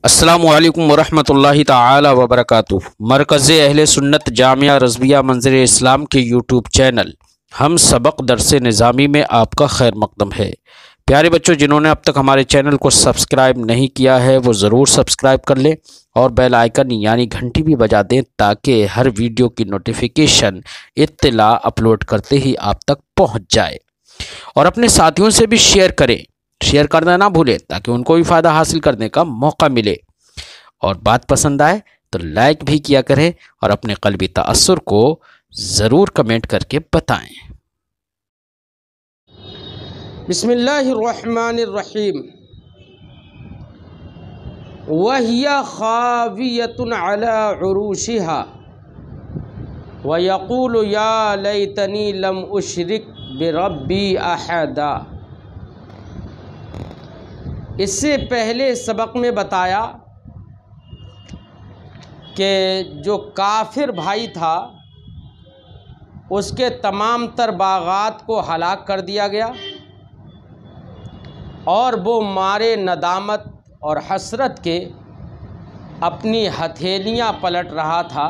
السلام علیکم ورحمۃ اللہ تعالی وبرکاتہ۔ مرکز اہل سنت جامعہ رضویہ منظر اسلام کے یوٹیوب چینل ہم سبق درس نظامی میں آپ کا خیر مقدم ہے۔ پیارے بچوں، جنہوں نے اب تک ہمارے چینل کو سبسکرائب نہیں کیا ہے وہ ضرور سبسکرائب کر لیں اور بیل آئیکن یعنی گھنٹی بھی بجا دیں تاکہ ہر ویڈیو کی نوٹیفیکیشن اطلاع اپلوڈ کرتے ہی آپ تک پہنچ جائے، اور اپنے ساتھیوں سے بھی شیئر کریں، شیئر کرنا نہ بھولیں تاکہ ان کو بھی فائدہ حاصل کرنے کا موقع ملے، اور بات پسند آئے تو لائک بھی کیا کریں اور اپنے قلبی تأثر کو ضرور کمنٹ کر کے بتائیں۔ بسم اللہ الرحمن الرحیم۔ وَهِيَ خَاوِيَةٌ عَلَى عُرُوشِهَا وَيَقُولُ يَا لَيْتَنِي لَمْ أُشْرِكْ بِرَبِّي أَحَدًا۔ اس سے پہلے سبق میں بتایا کہ جو کافر بھائی تھا اس کے تمام تر باغات کو ہلاک کر دیا گیا، اور وہ مارے ندامت اور حسرت کے اپنی ہتھیلیاں پلٹ رہا تھا،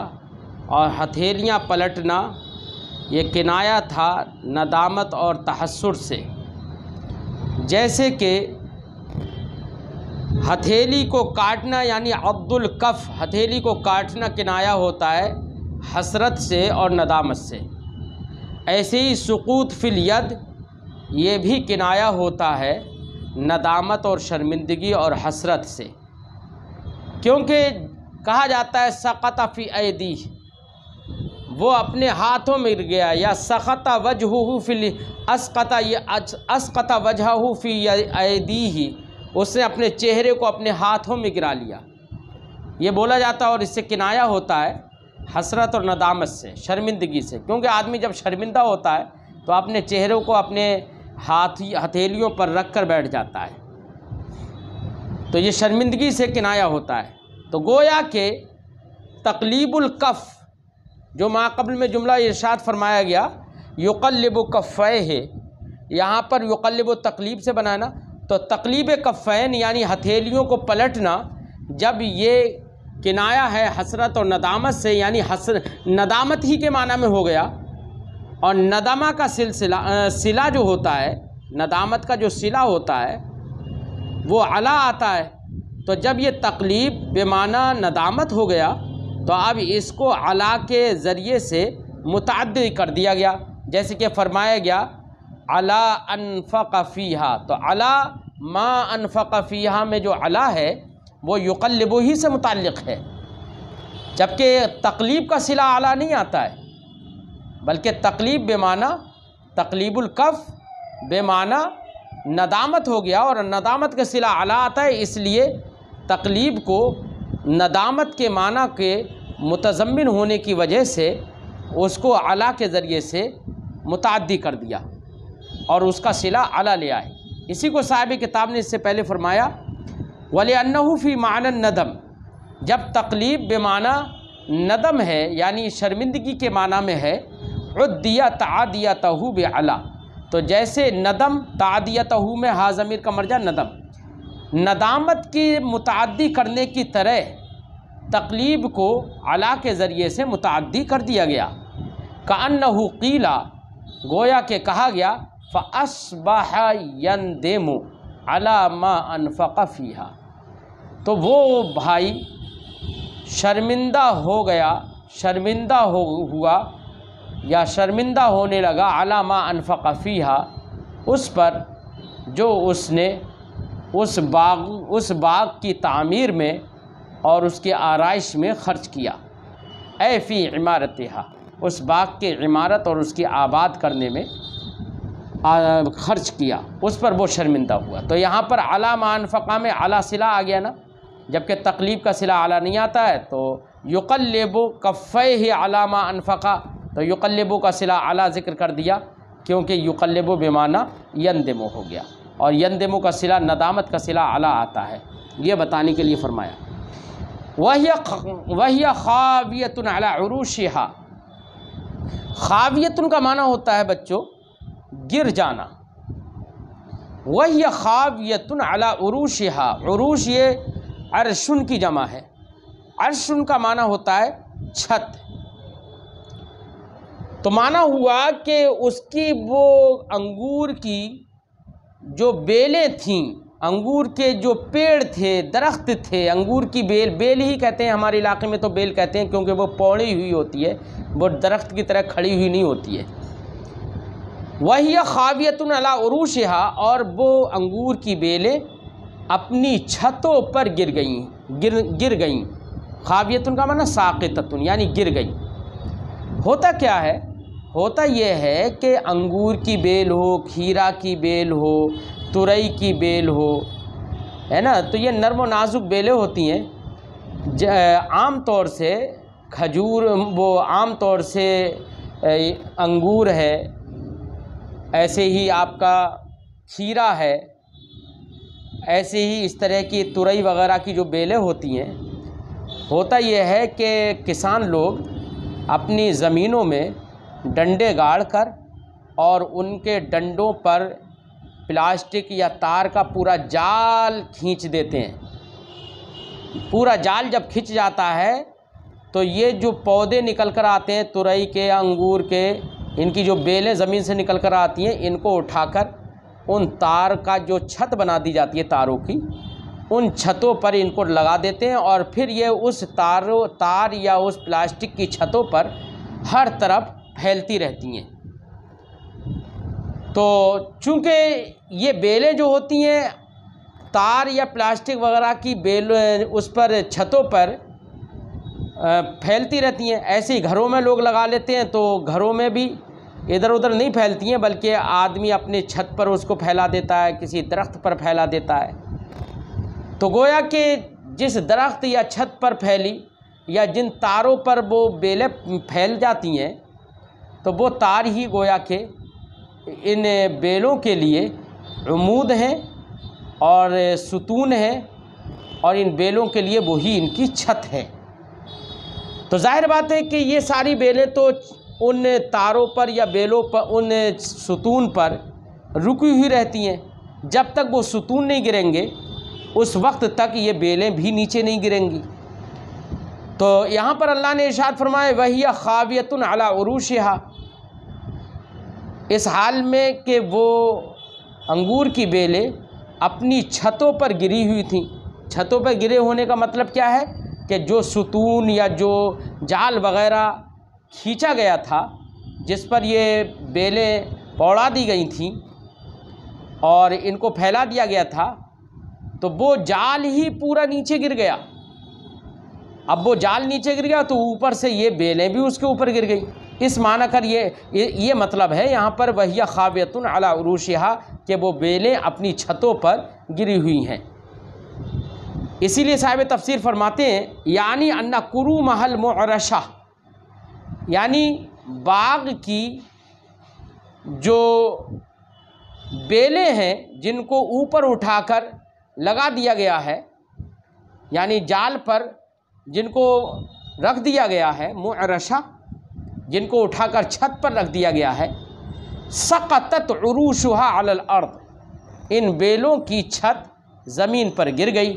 اور ہتھیلیاں پلٹنا یہ کنایا تھا ندامت اور تحسر سے۔ جیسے کہ ہتھیلی کو کاٹنا یعنی عض الکف، ہتھیلی کو کاٹنا کنایا ہوتا ہے حسرت سے اور ندامت سے، ایسے ہی سقوط فی الید یہ بھی کنایا ہوتا ہے ندامت اور شرمندگی اور حسرت سے، کیونکہ کہا جاتا ہے سقط فی ایدی، وہ اپنے ہاتھوں میں گر گیا، یا سقط وجہہ فی اسقط وجہہ فی ایدیہ، اس نے اپنے چہرے کو اپنے ہاتھوں میں گرا لیا، یہ بولا جاتا ہے، اور اس سے کنایا ہوتا ہے حسرت اور ندامت سے، شرمندگی سے، کیونکہ آدمی جب شرمندہ ہوتا ہے تو اپنے چہروں کو اپنے ہتھیلیوں پر رکھ کر بیٹھ جاتا ہے، تو یہ شرمندگی سے کنایا ہوتا ہے۔ تو گویا کہ تقلیب الکف، جو ماقبل میں جملہ ارشاد فرمایا گیا یقلب کفیہ، یہاں پر یقلب تقلیب سے بنانا، تو تقلیب کفین یعنی ہتھیلیوں کو پلٹنا جب یہ کنایا ہے حسرت اور ندامت سے، یعنی ندامت ہی کے معنی میں ہو گیا، اور ندامہ کا صلہ جو ہوتا ہے، ندامت کا جو صلہ ہوتا ہے وہ علا آتا ہے، تو جب یہ تقلیب بے معنی ندامت ہو گیا تو اب اس کو علا کے ذریعے سے متعدی کر دیا گیا، جیسے کہ فرمایا گیا علا انفق فیہا، تو علا ما انفق فیہا میں جو علا ہے وہ یقلب ہی سے متعلق ہے، جبکہ تقلیب کا صلہ علا نہیں آتا ہے، بلکہ تقلیب بے معنی تقلیب الکف بے معنی ندامت ہو گیا، اور ندامت کا صلہ علا آتا ہے، اس لیے تقلیب کو ندامت کے معنی کے متضمن ہونے کی وجہ سے اس کو علا کے ذریعے سے متعدی کر دیا اور اس کا صلہ علا لے آئے۔ اسی کو صاحب کتاب نے اس سے پہلے فرمایا وَلِأَنَّهُ فِي مَعْنَى النَّدَمِ، جب تقلیب بے معنی ندم ہے یعنی شرمندگی کے معنی میں ہے، عُدِّيَ تَعَدِيَتَهُ بِعَلَا، تو جیسے ندم تعدیتہ میں ہا ضمیر کا مرجع ندم، ندامت کی متعدی کرنے کی طرح تقلیب کو علا کے ذریعے سے متعدی کر دیا گیا، کأنہ قیل، گویا کہ کہا گیا فَأَصْبَحَ يَنْدِمُ عَلَى مَا أَنْفَقَ فِيهَا، تو وہ بھائی شرمندہ ہو گیا، شرمندہ ہوا یا شرمندہ ہونے لگا عَلَى مَا أَنْفَقَ فِيهَا، اس پر جو اس نے اس باغ کی تعمیر میں اور اس کے آرائش میں خرچ کیا، اے فی عمارتہا، اس باغ کے عمارت اور اس کی آباد کرنے میں خرچ کیا، اس پر وہ شرمندہ ہوا۔ تو یہاں پر علی ما انفقا میں علی صلہ آ گیا نا، جبکہ تقلیب کا صلہ علی نہیں آتا ہے، تو یقلب کفیہ علی ما انفقا، تو یقلب کا صلہ علی ذکر کر دیا کیونکہ یقلب بے معنی یندم ہو گیا، اور یندم کا صلہ ندامت کا صلہ علی آتا ہے، یہ بتانے کے لیے فرمایا وَهِيَ خَاوِيَةٌ عَلَى عُرُوشِهَا، خاویتن کا معنی ہوتا ہے بچوں گر جانا، وَهِيَ خَاوِيَةٌ عَلَى عُرُوشِهَا، عروش یہ عرشن کی جمع ہے۔ عرشن کا معنی ہوتا ہے چھت۔ تو معنی ہوا کہ اس کی وہ انگور کی جو بیلیں تھیں، انگور کے جو پیڑ تھے، درخت تھے، انگور کی بیل، بیل ہی کہتے ہیں ہمارے علاقے میں، تو بیل کہتے ہیں کیونکہ وہ پوڑی ہوئی ہوتی ہے، وہ درخت کی طرح کھڑی ہوئی نہیں ہوتی ہے۔ وَهِيَ خَاوِيَةٌ عَلَىٰ عُرُوشِهَا، اور وہ انگور کی بیلیں اپنی چھتوں پر گر گئیں۔ خاویتن کا معنی ساقطتن، یعنی گر گئیں۔ ہوتا کیا ہے؟ ہوتا یہ ہے کہ انگور کی بیل ہو، کھیرا کی بیل ہو، ترئی کی بیل ہو، ہے نا، تو یہ نرم و نازک بیلیں ہوتی ہیں۔ عام طور سے کھجور، وہ عام طور سے انگور ہے، ایسے ہی آپ کا کھیرا ہے، ایسے ہی اس طرح کی ترئی وغیرہ کی جو بیلیں ہوتی ہیں، ہوتا یہ ہے کہ کسان لوگ اپنی زمینوں میں ڈنڈے گاڑ کر اور ان کے ڈنڈوں پر پلاسٹک یا تار کا پورا جال کھینچ دیتے ہیں۔ پورا جال جب کھنچ جاتا ہے تو یہ جو پودے نکل کر آتے ہیں ترئی کے، انگور کے، ان کی جو بیلیں زمین سے نکل کر آتی ہیں، ان کو اٹھا کر ان تار کا جو چھت بنا دی جاتی ہے تاروں کی، ان چھتوں پر ان کو لگا دیتے ہیں، اور پھر یہ اس تار یا اس پلاسٹک کی چھتوں پر ہر طرف پھیلتی رہتی ہیں۔ تو چونکہ یہ بیلیں جو ہوتی ہیں تار یا پلاسٹک وغیرہ کی بیل اس پر چھتوں پر پھیلتی رہتی ہیں، ایسے ہی گھروں میں لوگ لگا لیتے ہیں تو گھروں میں بھی ادھر ادھر نہیں پھیلتی ہیں، بلکہ آدمی اپنی چھت پر اس کو پھیلا دیتا ہے، کسی درخت پر پھیلا دیتا ہے۔ تو گویا کہ جس درخت یا چھت پر پھیلی یا جن تاروں پر وہ بیلیں پھیل جاتی ہیں، تو وہ تار ہی گویا کہ ان بیلوں کے لیے عمود ہیں اور ستون ہیں، اور ان بیلوں کے لیے وہی ان کی چھت ہے۔ تو ظاہر بات ہے کہ یہ ساری بیلیں تو ان تاروں پر یا بیلوں پر، ان ستون پر رکی ہوئی رہتی ہیں۔ جب تک وہ ستون نہیں گریں گے اس وقت تک یہ بیلیں بھی نیچے نہیں گریں گی۔ تو یہاں پر اللہ نے ارشاد فرمایا وَهِيَ خَاوِيَةٌ عَلَىٰ عُرُوشِهَا، اس حال میں کہ وہ انگور کی بیلیں اپنی چھتوں پر گری ہوئی تھیں۔ چھتوں پر گرے ہونے کا مطلب کیا ہے کہ جو ستون یا جو جال وغیرہ کھینچا گیا تھا، جس پر یہ بیلیں پوڑا دی گئی تھیں اور ان کو پھیلا دیا گیا تھا، تو وہ جال ہی پورا نیچے گر گیا۔ اب وہ جال نیچے گر گیا تو اوپر سے یہ بیلیں بھی اس کے اوپر گر گئی۔ اس معنی کر یہ مطلب ہے یہاں پر وَهِيَ خَاوِيَةٌ عَلَىٰ عُرُوشِهَا، کہ وہ بیلیں اپنی چھتوں پر گری ہوئی ہیں۔ اسی لیے صاحب تفسیر فرماتے ہیں یعنی ان قرومها المعرشہ، یعنی باغ کی جو بیلیں ہیں جن کو اوپر اٹھا کر لگا دیا گیا ہے، یعنی جال پر جن کو رکھ دیا گیا ہے، معرشہ، جن کو اٹھا کر چھت پر رکھ دیا گیا ہے، سقطت عروشها علی الارض، ان بیلوں کی چھت زمین پر گر گئی،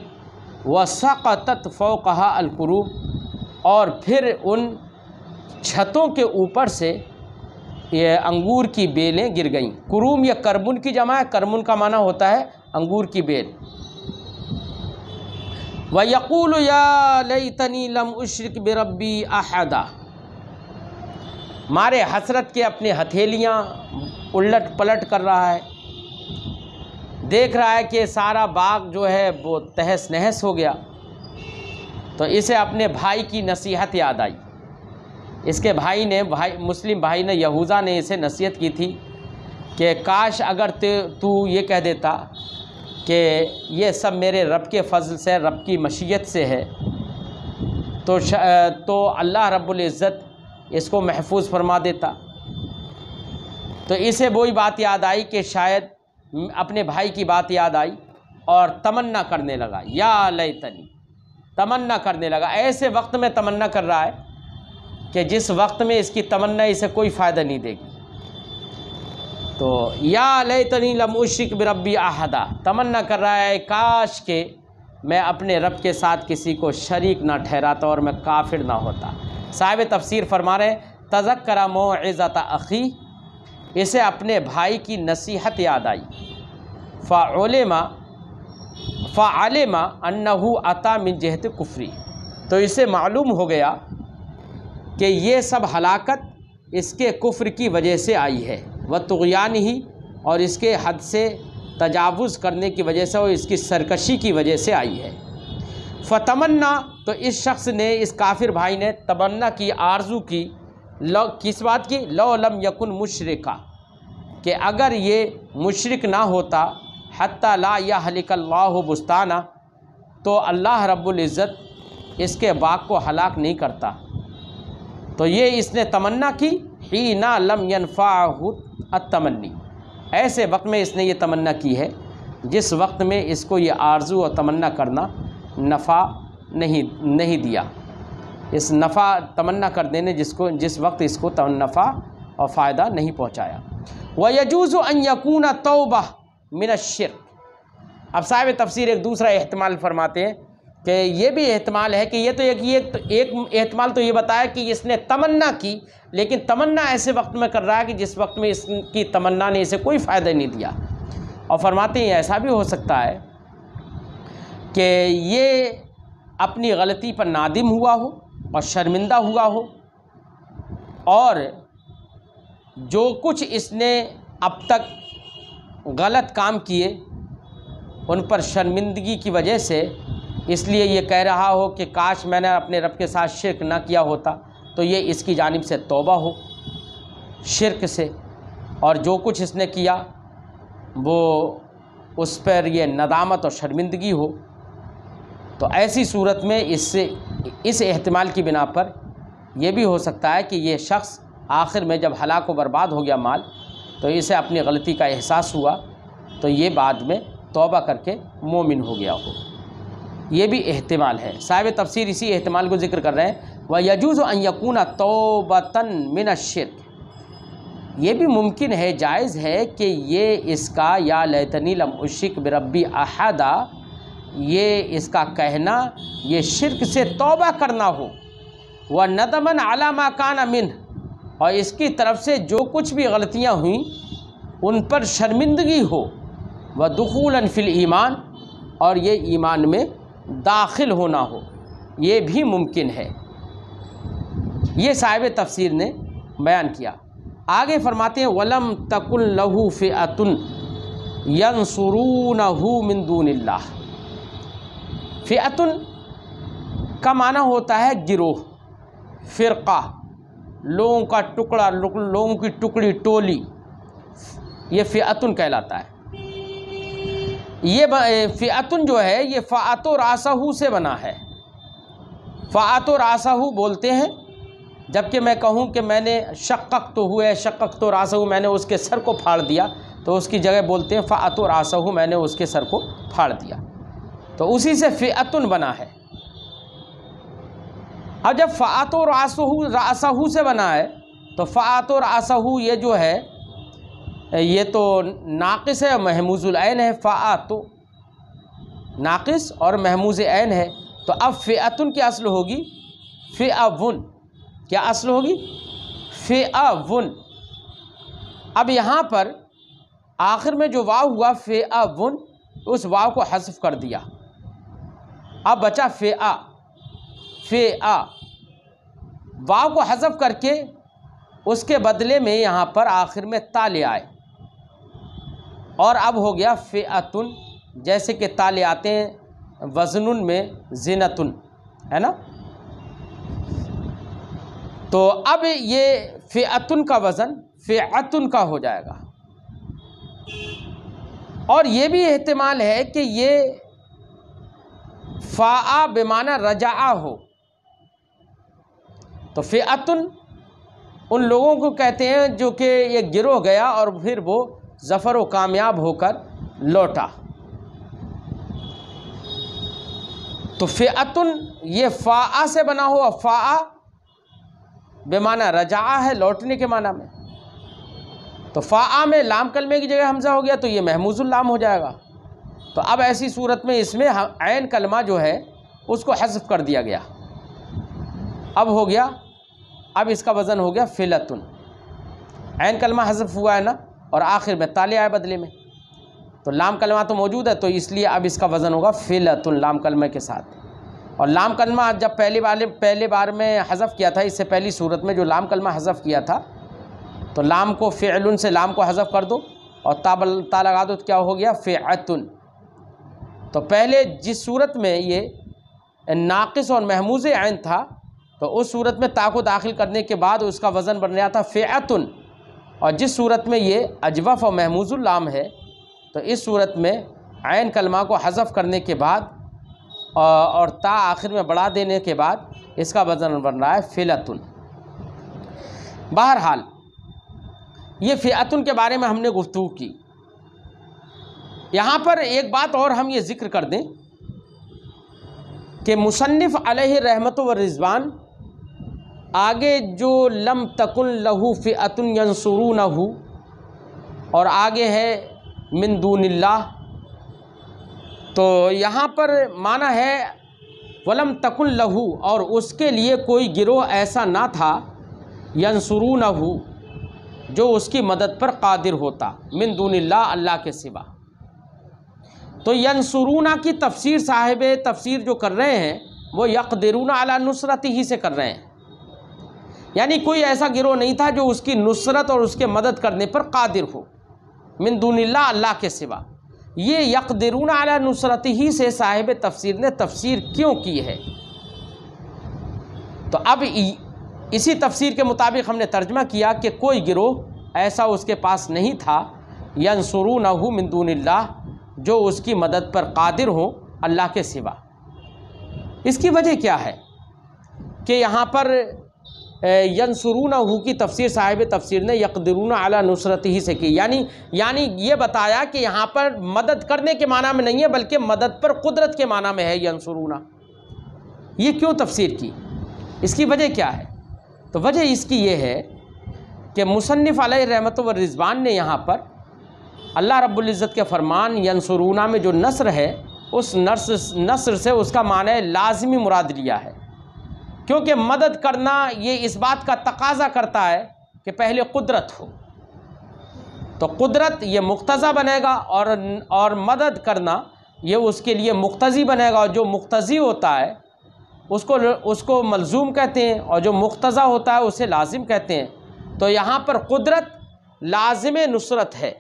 وسقطت فوقها القروم، اور پھر ان چھتوں کے اوپر سے یہ انگور کی بیلیں گر گئیں۔ قروم یا کرمن کی جمع ہے، کرمن کا معنی ہوتا ہے انگور کی بیل۔ وَيَقُولُ يَا لَيْتَنِي لَمْ أُشْرِكْ بِرَبِّي أَحَدًا، مارے حسرت کے اپنے ہتھیلیاں الٹ پلٹ کر رہا ہے، دیکھ رہا ہے کہ سارا باغ جو ہے وہ تہس نہس ہو گیا۔ تو اسے اپنے بھائی کی نصیحت یاد آئی۔ اس کے مسلم بھائی نے، یہوذا نے اسے نصیحت کی تھی کہ کاش اگر تو یہ کہہ دیتا کہ یہ سب میرے رب کے فضل سے، رب کی مشیت سے ہے، تو اللہ رب العزت اس کو محفوظ فرما دیتا۔ تو اسے وہی بات یاد آئی کہ شاید اپنے بھائی کی بات یاد آئی اور تمنا کرنے لگا، یا لیتنی، تمنا کرنے لگا۔ ایسے وقت میں تمنا کر رہا ہے کہ جس وقت میں اس کی تمنا اسے کوئی فائدہ نہیں دے گی۔ تو یا لیتنی لم اشرک بربی احدا، تمنا کر رہا ہے کاش کہ میں اپنے رب کے ساتھ کسی کو شریک نہ ٹھہراتا اور میں کافر نہ ہوتا۔ صاحب تفسیر فرما رہے ہیں تذکر موعظۃ اخی، اسے اپنے بھائی کی نصیحت یاد آئی، فعلم انہ اتی من جہت کفری، تو اسے معلوم ہو گیا کہ یہ سب ہلاکت اس کے کفر کی وجہ سے آئی ہے، وطغیانہ، اور اس کے حد سے تجاوز کرنے کی وجہ سے اور اس کی سرکشی کی وجہ سے آئی ہے۔ فتمنا، تو اس شخص نے، اس کافر بھائی نے تمنا کی، آرزو کی، کس بات کی؟ لو لم یکن مشرکا، کہ اگر یہ مشرک نہ ہوتا، حتی لا یہلک اللہ بستانہ، تو اللہ رب العزت اس کے باغ کو ہلاک نہیں کرتا۔ تو یہ اس نے تمنا کی، حین لم ینفعہ التمنی، ایسے وقت میں اس نے یہ تمنا کی ہے جس وقت میں اس کو یہ آرزو اور تمنا کرنا نفع نہیں دیا، اس نفع تمنا کر دینے جس وقت اس کو نفع اور فائدہ نہیں پہنچایا۔ وَيَجُوزُ أَن يَكُونَ تَوْبَةٌ مِنَ الشِّرْكِ، اب صاحب تفسیر ایک دوسرا احتمال فرماتے ہیں کہ یہ بھی احتمال ہے کہ ایک احتمال تو یہ بتایا کہ اس نے تمنا کی، لیکن تمنا ایسے وقت میں کر رہا ہے کہ جس وقت میں اس کی تمنا نے اسے کوئی فائدہ نہیں دیا، اور فرماتے ہیں ایسا بھی ہو سکتا ہے کہ یہ اپنی غلطی پر نادم ہوا ہو اور شرمندہ ہوا ہو، اور جو کچھ اس نے اب تک غلط کام کیے ان پر شرمندگی کی وجہ سے اس لیے یہ کہہ رہا ہو کہ کاش میں نے اپنے رب کے ساتھ شرک نہ کیا ہوتا، تو یہ اس کی جانب سے توبہ ہو شرک سے، اور جو کچھ اس نے کیا وہ اس پر یہ ندامت اور شرمندگی ہو۔ تو ایسی صورت میں اس احتمال کی بنا پر یہ بھی ہو سکتا ہے کہ یہ شخص آخر میں جب ہلاک و برباد ہو گیا مال، تو اسے اپنی غلطی کا احساس ہوا، تو یہ بعد میں توبہ کر کے مومن ہو گیا ہو، یہ بھی احتمال ہے۔ صاحب تفسیر اسی احتمال کو ذکر کر رہے ہیں، وَيَجُوزُ أَن يَكُونَ تَوْبَةً مِنَ الشِّرْكِ، یہ بھی ممکن ہے، جائز ہے کہ یہ اس کا یا لیتنی لم اشرک بربی احدا، یہ اس کا کہنا یہ شرک سے توبہ کرنا ہو، وَنَدَمًا عَلَى مَا كَانَ مِنْهُ، اور اس کی طرف سے جو کچھ بھی غلطیاں ہوئیں ان پر شرمندگی ہو، وَدُخُولًا فِي الْإِيمَانِ، اور یہ ایمان میں داخل ہونا ہو، یہ بھی ممکن ہے۔ یہ صاحب تفسیر نے بیان کیا۔ آگے فرماتے ہیں وَلَمْ تَكُنْ لَهُ فِئَةٌ يَنْصُرُونَهُ مِن دُونِ اللَّهِ، فئۃ کا معنی ہوتا ہے گروہ، فرقہ، لوگوں کا ٹکڑا، لوگوں کی ٹکڑی، ٹولی، یہ فئۃ کہلاتا ہے۔ یہ فئۃ جو ہے یہ فأت راسہ سے بنا ہے، فأت راسہ بولتے ہیں، جبکہ میں کہوں کہ میں نے شققت راسہ، میں نے اس کے سر کو پھاڑ دیا، تو اس کی جگہ بولتے ہیں فأت راسہ، میں نے اس کے سر کو پھاڑ دیا، تو اسی سے فئۃ بنا ہے۔ اب جب فأت راسہ سے بنا ہے تو فأت راسہ یہ جو ہے یہ تو ناقص ہے، محموز العین ہے، فأت ناقص اور محموز عین ہے، تو اب فئۃ کی اصل ہوگی فئون، کیا اصل ہوگی؟ فئون۔ اب یہاں پر آخر میں جو واو ہوا فئون، اس واو کو حذف کر دیا، اب بچا فئہ، واو کو حذف کر کے اس کے بدلے میں یہاں پر آخر میں تا لے آئے، اور اب ہو گیا فئۃ، جیسے کہ تا لے آتے ہیں وزن میں زنتن، ہے نا، تو اب یہ فئۃ کا وزن فئۃ کا ہو جائے گا۔ اور یہ بھی احتمال ہے کہ یہ فاء بمعنی رجع ہو، تو فئۃ ان لوگوں کو کہتے ہیں جو کہ یہ گروہ گیا اور پھر وہ ظفر و کامیاب ہو کر لوٹا، تو فئۃ یہ فاء سے بنا ہوا، فاء بمعنی رجع ہے، لوٹنے کے معنی میں، تو فاء میں لام کلمے کی جگہ حمزہ ہو گیا تو یہ محموز اللام ہو جائے گا، تو اب ایسی صورت میں اس میں عین کلمہ جو ہے اس کو حذف کر دیا گیا، اب ہو گیا، اب اس کا وزن ہو گیا فعلتن، عین کلمہ حذف ہوا ہے نا، اور آخر میں تالے آئے بدلے میں، تو لام کلمہ تو موجود ہے، تو اس لیے اب اس کا وزن ہوگا فعلتن لام کلمہ کے ساتھ۔ اور لام کلمہ جب پہلے بار میں حذف کیا تھا، اس سے پہلی صورت میں جو لام کلمہ حذف کیا تھا، تو لام کو فعلن سے لام کو حذف کر دو اور تا لگا دو، تو کیا ہو گیا فعتن۔ تو پہلے جس صورت میں یہ ناقص اور محموز عین تھا، تو اس صورت میں تا کو داخل کرنے کے بعد اس کا وزن بن رہا تھا فعتن، اور جس صورت میں یہ اجوف اور محموز اللام ہے، تو اس صورت میں عین کلمہ کو حذف کرنے کے بعد اور تا آخر میں بڑھا دینے کے بعد اس کا وزن بن رہا ہے فعلتن۔ بہرحال یہ فعتن کے بارے میں ہم نے گفتگو کی۔ یہاں پر ایک بات اور ہم یہ ذکر کر دیں کہ مصنف علیہ رحمت و رضوان آگے جو لم تکن لہو فئۃ ینصرونہ اور آگے ہے من دون اللہ، تو یہاں پر معنی ہے ولم تکن لہو، اور اس کے لیے کوئی گروہ ایسا نہ تھا ینصرونہ جو اس کی مدد پر قادر ہوتا، من دون اللہ اللہ کے سوا۔ تو ینصرونہ کی تفسیر صاحب تفسیر جو کر رہے ہیں وہ یقدرون علی نصرت ہی سے کر رہے ہیں، یعنی کوئی ایسا گروہ نہیں تھا جو اس کی نصرت اور اس کے مدد کرنے پر قادر ہو، من دون اللہ اللہ کے سوا۔ یہ یقدرون علی نصرت ہی سے صاحب تفسیر نے تفسیر کیوں کی ہے؟ تو اب اسی تفسیر کے مطابق ہم نے ترجمہ کیا کہ کوئی گروہ ایسا اس کے پاس نہیں تھا ینصرونہ من دون اللہ جو اس کی مدد پر قادر ہوں اللہ کے سوا۔ اس کی وجہ کیا ہے کہ یہاں پر ینصرونہ کی تفسیر صاحب تفسیر نے یقدرون علی نصرت ہی سے کی، یعنی یہ بتایا کہ یہاں پر مدد کرنے کے معنی میں نہیں ہے بلکہ مدد پر قدرت کے معنی میں ہے ینصرونہ۔ یہ کیوں تفسیر کی؟ اس کی وجہ کیا ہے؟ تو وجہ اس کی یہ ہے کہ مصنف علیہ رحمت و رضوان نے یہاں پر اللہ رب العزت کے فرمان ینصرونہ میں جو نصر ہے، اس نصر سے اس کا معنی لازمی مراد لیا ہے، کیونکہ مدد کرنا یہ اس بات کا تقاضا کرتا ہے کہ پہلے قدرت ہو، تو قدرت یہ مقتضی بنے گا، اور مدد کرنا یہ اس کے لیے مقتضی بنے گا، اور جو مقتضی ہوتا ہے اس کو ملزوم کہتے ہیں، اور جو مقتضی ہوتا ہے اسے لازم کہتے ہیں۔ تو یہاں پر قدرت لازم نصرت ہے،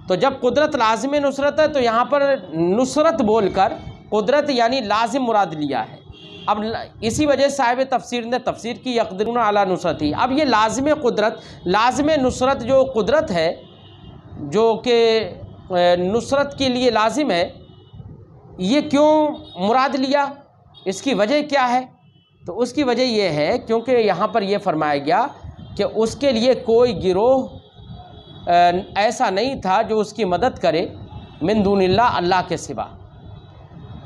تو جب قدرت لازم نصرت ہے تو یہاں پر نصرت بول کر قدرت یعنی لازم مراد لیا ہے۔ اب اسی وجہ صاحب تفسیر نے تفسیر کی یقدرون علی نصرت ہی۔ اب یہ لازم قدرت، لازم نصرت جو قدرت ہے جو کہ نصرت کے لیے لازم ہے، یہ کیوں مراد لیا؟ اس کی وجہ کیا ہے؟ تو اس کی وجہ یہ ہے کیونکہ یہاں پر یہ فرمایا گیا کہ اس کے لیے کوئی گروہ ایسا نہیں تھا جو اس کی مدد کرے من دون اللہ اللہ کے سوا۔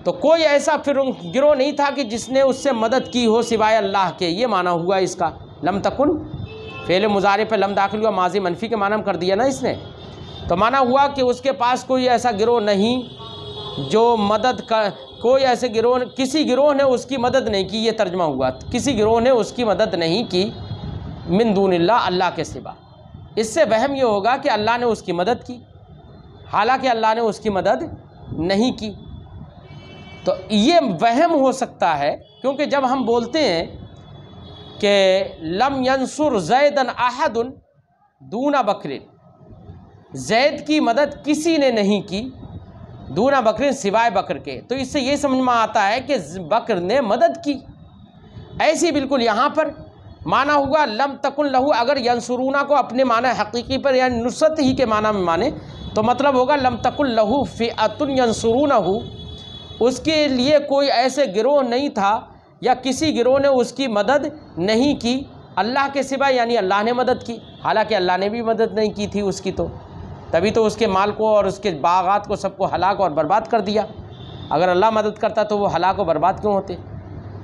تو کوئی ایسا پھر گروہ نہیں تھا کہ جس نے اس سے مدد کی ہو سوائے اللہ کے، یہ معنی ہوا اس کا۔ لم تکن فعل مضارع پہ لم داخل ہوا، ماضی منفی کے معنی میں کر دیا نا اس نے، تو معنی ہوا کہ اس کے پاس کوئی ایسا گروہ نہیں جو مدد کر، کوئی ایسے گروہ، کسی گروہ نے اس کی مدد نہیں کی، یہ ترجمہ ہوا، کسی گروہ نے اس کی مدد نہیں کی من دون اللہ اللہ کے سوا۔ اس سے وہم یہ ہوگا کہ اللہ نے اس کی مدد کی، حالانکہ اللہ نے اس کی مدد نہیں کی۔ تو یہ وہم ہو سکتا ہے، کیونکہ جب ہم بولتے ہیں کہ لم ینصر زیدن احد دون بکر، زید کی مدد کسی نے نہیں کی دون بکر سوائے بکر کے، تو اس سے یہ سمجھ میں آتا ہے کہ بکر نے مدد کی۔ ایسی بالکل یہاں پر معنی ہوا لم تکن لہو، اگر ینصرونہ کو اپنے معنی حقیقی پر یعنی نصرت ہی کے معنی میں مانے تو مطلب ہوگا لم تکن لہو فئۃ ینصرونہ، اس کے لیے کوئی ایسے گروہ نہیں تھا یا کسی گروہ نے اس کی مدد نہیں کی اللہ کے سوا، یعنی اللہ نے مدد کی، حالانکہ اللہ نے بھی مدد نہیں کی تھی اس کی، تو تبھی تو اس کے مال کو اور اس کے باغات کو سب کو ہلاک اور برباد کر دیا۔ اگر اللہ مدد کرتا تو وہ ہلاک و برباد کیوں ہوتے؟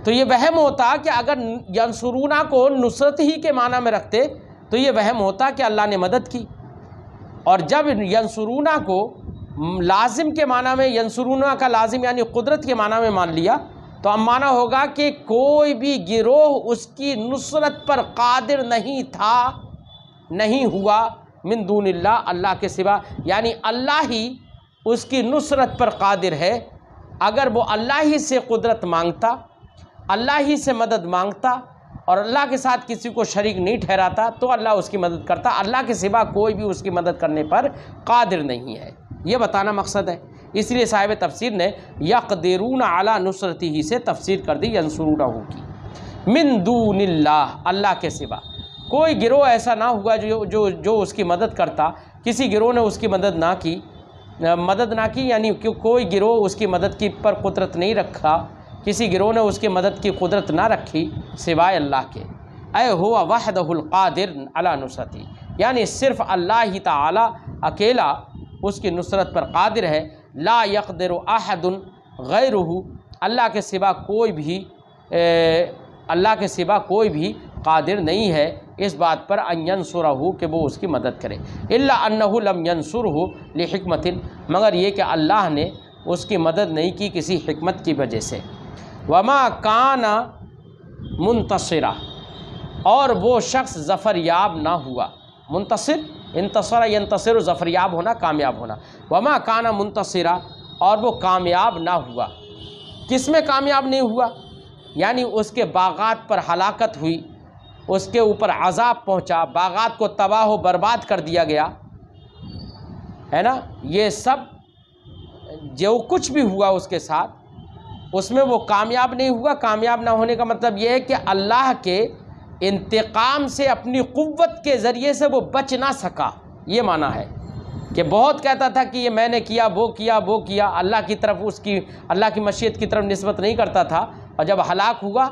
تو یہ وہم ہوتا کہ اگر ینصرونہ کو نصرت ہی کے معنی میں رکھتے تو یہ وہم ہوتا کہ اللہ نے مدد کی، اور جب ینصرونہ کو لازم کے معنی میں ینصرونا کا لازم یعنی قدرت کے معنی میں مان لیا تو اب معنی ہوگا کہ کوئی بھی گروہ اس کی نصرت پر قادر نہیں تھا، نہیں ہوا، من دون اللہ، اللہ کے سوا، یعنی اللہ ہی اس کی نصرت پر قادر ہے۔ اگر وہ اللہ ہی سے قدرت مانگتا، اللہ ہی سے مدد مانگتا اور اللہ کے ساتھ کسی کو شریک نہیں ٹھہراتا تو اللہ اس کی مدد کرتا، اللہ کے سوا کوئی بھی اس کی مدد کرنے پر قادر نہیں ہے، یہ بتانا مقصد ہے۔ اس لیے صاحب تفسیر نے یقدرون علی نصرتہ سے تفسیر کر دی ینصرونہ کی، من دون اللہ، اللہ کے سوا کوئی گروہ ایسا نہ ہوا جو اس کی مدد کرتا، کسی گروہ نے اس کی مدد نہ کی یعنی کہ کوئی گروہ اس کی مدد کی پر قدرت نہیں رکھا، کسی گروہ نے اس کی مدد کی قدرت نہ رکھی سوائے اللہ کے۔ اے ہوا وحدہ القادر علی نصرتی، یعنی صرف اللہ ہی تعالی اکیلا اس کی نصرت پر قادر ہے۔ لا یقدر احد غیرہ، اللہ کے سوا کوئی بھی قادر نہیں ہے اس بات پر ان ینصرہ کہ وہ اس کی مدد کرے، الا انہ لم ینصرہ لحکمت، مگر یہ کہ اللہ نے اس کی مدد نہیں کی کسی حکمت کی وجہ سے۔ وما کان منتصرا، اور وہ شخص ظفریاب نہ ہوا، منتصر انتصر ینتصر ظفریاب ہونا، کامیاب ہونا، وما کان منتصرا، اور وہ کامیاب نہ ہوا۔ کس میں کامیاب نہیں ہوا؟ یعنی اس کے باغات پر ہلاکت ہوئی، اس کے اوپر عذاب پہنچا، باغات کو تباہ و برباد کر دیا گیا ہے نا، یہ سب جو کچھ بھی ہوا اس کے ساتھ اس میں وہ کامیاب نہیں ہوا۔ کامیاب نہ ہونے کا مطلب یہ ہے کہ اللہ کے انتقام سے اپنی قوت کے ذریعے سے وہ بچ نہ سکا، یہ معنی ہے کہ بہت کہتا تھا کہ یہ میں نے کیا، وہ کیا، اللہ کی طرف اللہ کی مشیت کی طرف نسبت نہیں کرتا تھا، اور جب ہلاک ہوا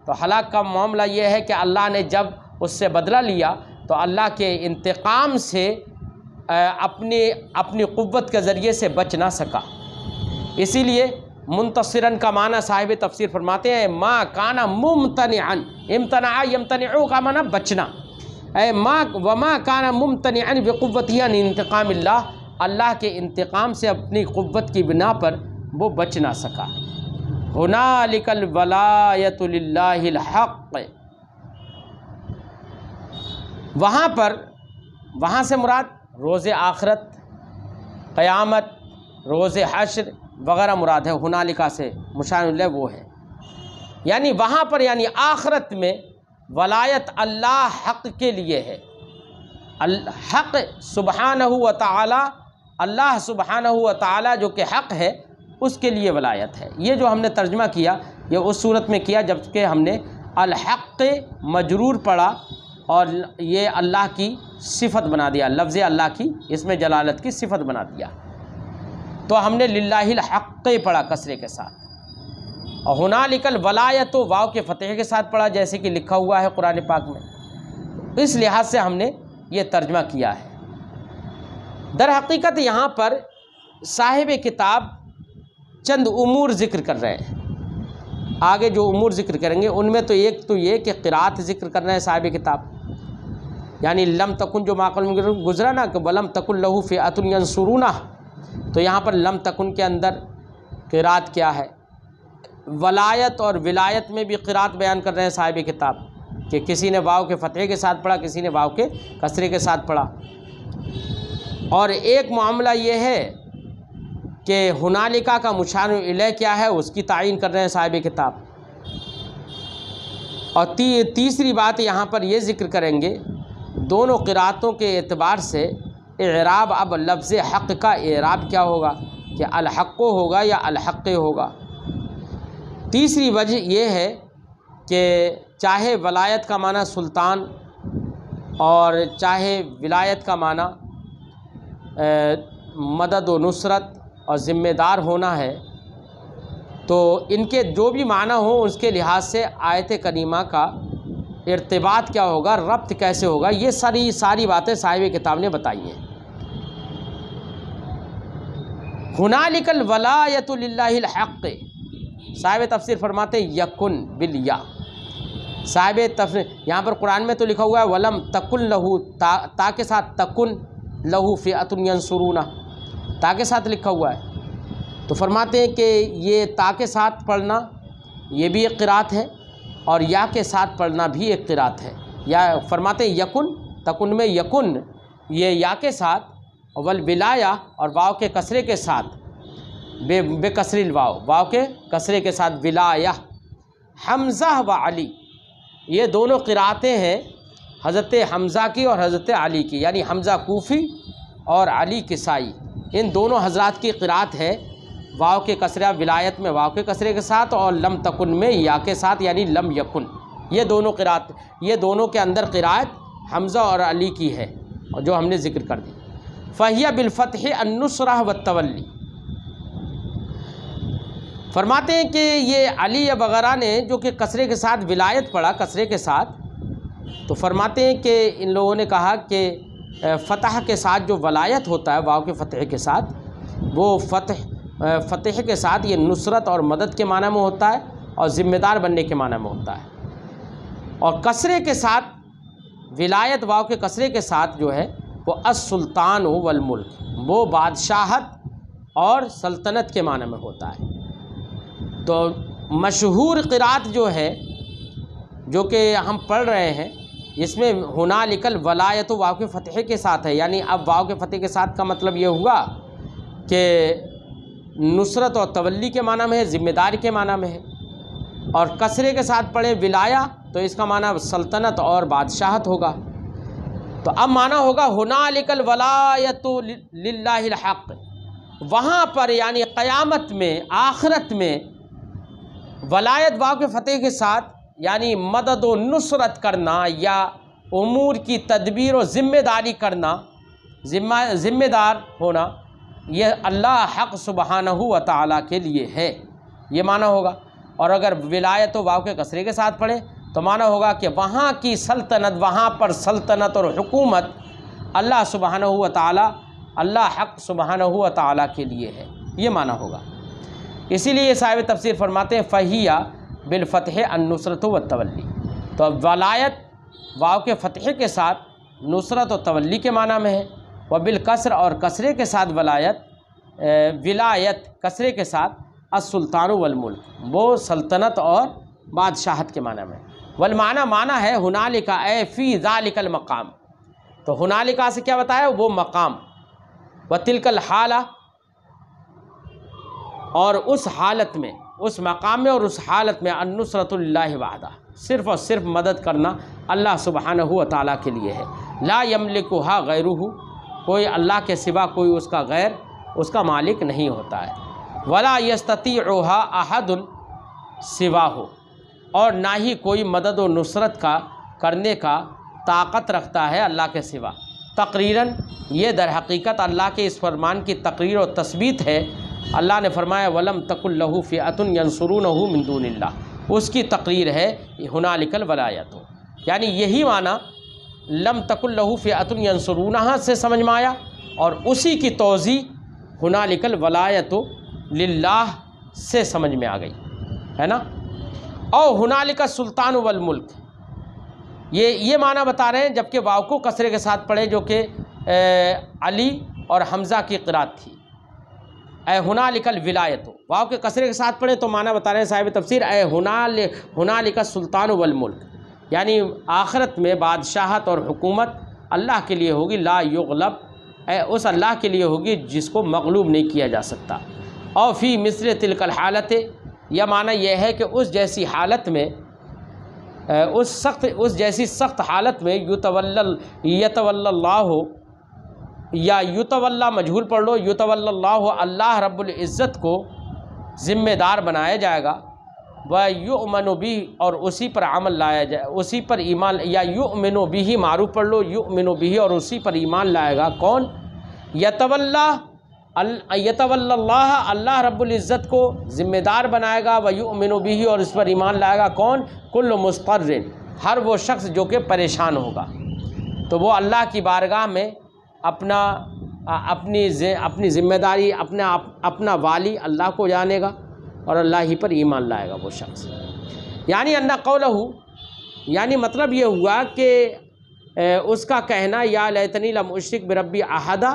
تو ہلاک کا معاملہ یہ ہے کہ اللہ نے جب اس سے بدلہ لیا تو اللہ کے انتقام سے اپنی قوت کے ذریعے سے بچ نہ سکا۔ اسی لیے منتصرن کا معنی صاحب تفسیر فرماتے ہیں ما کانا ممتنعن، امتنع یمتنعو کا معنی بچنا، وما کانا ممتنعن بقوتہ عن انتقام اللہ، اللہ کے انتقام سے اپنی قوت کی بنا پر وہ بچ نہ سکا۔ ہنالک الولایۃ للہ الحق، وہاں سے مراد روز آخرت، قیامت، روز حشر وغیرہ مراد ہے، ہنالکا سے مشار اللہ وہ ہے، یعنی وہاں پر یعنی آخرت میں ولایت اللہ حق کے لیے ہے، الحق سبحانہ و تعالی، اللہ سبحانہ و تعالی جو کہ حق ہے اس کے لیے ولایت ہے۔ یہ جو ہم نے ترجمہ کیا یہ اس صورت میں کیا جب کہ ہم نے الحق مجرور پڑھا اور یہ اللہ کی صفت بنا دیا، لفظ اللہ کی اس میں جلالت کی صفت بنا دیا، تو ہم نے للہ الحق پڑھا کسرے کے ساتھ، اور ہنالک الولایۃ واو کے فتح کے ساتھ پڑھا جیسے کہ لکھا ہوا ہے قرآن پاک میں، اس لحاظ سے ہم نے یہ ترجمہ کیا ہے۔ در حقیقت یہاں پر صاحب کتاب چند امور ذکر کر رہے ہیں، آگے جو امور ذکر کریں گے ان میں تو ایک تو یہ کہ قرات ذکر کر رہے ہیں صاحب کتاب، یعنی لم تکن جو ماقبل میں گزرا نا کہ ولم تکن لہ فئۃ ینصرونہ، تو یہاں پر لم تکن کے اندر قرات کیا ہے، ولایت اور ولایت میں بھی قرات بیان کر رہے ہیں صاحب کتاب کہ کسی نے واو کے فتح کے ساتھ پڑھا، کسی نے واو کے کسرے کے ساتھ پڑھا، اور ایک معاملہ یہ ہے کہ ہنالکا کا مشار الیہ کیا ہے اس کی تعین کر رہے ہیں صاحب کتاب، اور تیسری بات یہاں پر یہ ذکر کریں گے دونوں قراتوں کے اعتبار سے اعراب، اب لفظ حق کا اعراب کیا ہوگا کہ الحق ہوگا یا الحق ہوگا۔ تیسری وجہ یہ ہے کہ چاہے ولایت کا معنی سلطان اور چاہے ولایت کا معنی مدد و نصرت اور ذمہ دار ہونا ہے، تو ان کے جو بھی معنی ہوں اس کے لحاظ سے آیت کریمہ کا ارتباط کیا ہوگا، ربط کیسے ہوگا، یہ ساری باتیں صاحب کتاب نے بتائی ہیں۔ ہنالک الولایۃ للہ الحق، صاحب تفسیر فرماتے ہیں یکن بالیا، صاحب تفسیر یہاں پر قرآن میں تو لکھا ہوا ہے ولم تکن لہو، تا کے ساتھ تکن لہو فئۃ ینصرونہ، تا کے ساتھ لکھا ہوا ہے۔ تو فرماتے ہیں کہ یہ تا کے ساتھ پڑھنا یہ بھی ایک قرات ہے، اور یا کے ساتھ پڑھنا بھی ایک قرات ہے۔ یا فرماتے ہیں یکن، تکن میں یکن یہ یا کے ساتھ، والولایا اور واو کے کسرے کے ساتھ، بے کسر الواو، واو کے کسرے کے ساتھ ولایا، حمزہ و علی، یہ دونوں قراتیں ہیں حضرت حمزہ کی اور حضرت علی کی، یعنی حمزہ کوفی اور علی کسائی، ان دونوں حضرات کی قرات ہے واو کے کسرہ، ولایت میں واو کے کسرے کے ساتھ، اور لم تکن میں یا کے ساتھ، یعنی لم یکن۔ یہ دونوں قرات، یہ دونوں کے اندر قرات حمزہ اور علی کی ہے، اور جو ہم نے ذکر کر دی۔ فہیہ بالفتح النصرہ والتولی، فرماتے ہیں کہ یہ علی وغیرہ نے جو کہ کسرے کے ساتھ ولایت پڑھا، کسرے کے ساتھ، تو فرماتے ہیں کہ ان لوگوں نے کہا کہ فتح کے ساتھ جو ولایت ہوتا ہے واو کے فتح کے ساتھ، وہ فتح کے ساتھ یہ نصرت اور مدد کے معنی میں ہوتا ہے اور ذمہ دار بننے کے معنی میں ہوتا ہے، اور کسرے کے ساتھ ولایت واو کے کسرے کے ساتھ جو ہے وہ السلطان والملک، وہ بادشاہت اور سلطنت کے معنی میں ہوتا ہے۔ تو مشہور قرات جو ہے جو کہ ہم پڑھ رہے ہیں، اس میں ہنالک الولایت واو کے فتح کے ساتھ ہے، یعنی اب واو کے فتح کے ساتھ کا مطلب یہ ہوا کہ نصرت اور تولی کے معنی میں ہے، ذمہ داری کے معنی میں ہے، اور کسرے کے ساتھ پڑھیں ولایا تو اس کا معنی سلطنت اور بادشاہت ہوگا۔ تو اب معنی ہوگا ہنالک الولایت للہ الحق، وہاں پر یعنی قیامت میں، آخرت میں ولایت واو کے فتح کے ساتھ یعنی مدد و نصرت کرنا یا امور کی تدبیر و ذمہ داری کرنا، ذمہ دار ہونا، یہ اللہ حق سبحانہ و تعالیٰ کے لیے ہے، یہ معنی ہوگا۔ اور اگر ولایت و واو کے کسرے کے ساتھ پڑھیں تو معنی ہوگا کہ وہاں کی سلطنت، وہاں پر سلطنت اور حکومت اللہ سبحانہ و تعالیٰ، اللہ حق سبحانہ و تعالیٰ کے لیے ہے، یہ معنی ہوگا۔ اسی لیے صاحب تفسیر فرماتے ہیں فہیہ بالفتح النصرت والتولی، تو اب ولایت واو کے فتح کے ساتھ نصرت و تولی کے معنی میں ہے، وبالکسر اور کسرے کے ساتھ ولایت کسرے کے ساتھ السلطان والملک، وہ سلطنت اور بادشاہت کے معنی میں، والمعنی معنی ہے ہنالک اے فی ذالک المقام، تو ہنالک سے کیا بتایا، وہ مقام، وتلک الحالہ، اور اس حالت میں، اس مقام میں اور اس حالت میں النصرۃ للہ وحدہ، صرف اور صرف مدد کرنا اللہ سبحانہ و تعالیٰ کے لیے ہے، لا یملکھا غیرہ، کوئی اللہ کے سوا کوئی اس کا غیر اس کا مالک نہیں ہوتا ہے، ولا یستطیعھا احد سواہ، اور نہ ہی کوئی مدد و نصرت کا کرنے کا طاقت رکھتا ہے اللہ کے سوا۔ تقریراً یہ در حقیقت اللہ کے اس فرمان کی تقریر و تثبیت ہے۔ اللہ نے فرمایا وَلَمْ تَكُنْ لَهُ فِئَةٌ يَنْصُرُونَهُ مِن دُونِ اللَّهِ، اس کی تقریر ہے هُنَالِكَ الْوَلَایَةُ، یعنی یہی معنی لَمْ تَكُنْ لَهُ فِئَةٌ يَنْصُرُونَهَا سے سمجھ میں آیا، اور اسی کی توضیح هُنَالِكَ الْوَلَایَةُ لِلَّهِ سے سمجھ میں آ گئی ہے نا۔ اور هُنَالِكَ السُّلْطَانُ وَالْمُلْكُ، یہ معنی بتا رہے ہیں، جبکہ واو کو کسرے کے ساتھ پڑھے جو کہ علی اور حمزہ کی قرات تھی، اے ہنالک الولایت، واو کے کسرے کے ساتھ پڑھیں تو معنی بتا رہے ہیں صاحب تفسیر اے ہنالک السلطان والملک، یعنی آخرت میں بادشاہت اور حکومت اللہ کے لیے ہوگی، لا یغلب، اے اس اللہ کے لیے ہوگی جس کو مغلوب نہیں کیا جا سکتا۔ اور فی مثل تلک الحالت، یہ معنی یہ ہے کہ اس جیسی حالت میں، اس جیسی سخت حالت میں یتول اللہ، یا یتولا مجہول پڑھ لو، یتول اللہ، اللہ رب العزت کو ذمہ دار بنایا جائے گا، وَيُؤْمَنُ بِهِ، اور اسی پر عمل لایا جائے، اسی پر ایمان، یا یؤمن بِهِ معروف پڑھ لو، یؤمن بِهِ، اور اسی پر ایمان لائے گا کون، یتولا اللہ، اللہ رب العزت کو ذمہ دار بنائے گا، وَيُؤْمِنُ بِهِ، اور اس پر ایمان لائے گا کون، کل مستقر، ہر وہ شخص جو کہ پریشان ہوگا، تو وہ اللہ کی بارگاہ میں اپنی ذمہ داری، اپنا والی اللہ کو جانے گا اور اللہ ہی پر ایمان لائے گا وہ شخص۔ یعنی ان قولہ، یعنی مطلب یہ ہوا کہ اس کا کہنا یا لیتنی لم اشرک بربی احدا،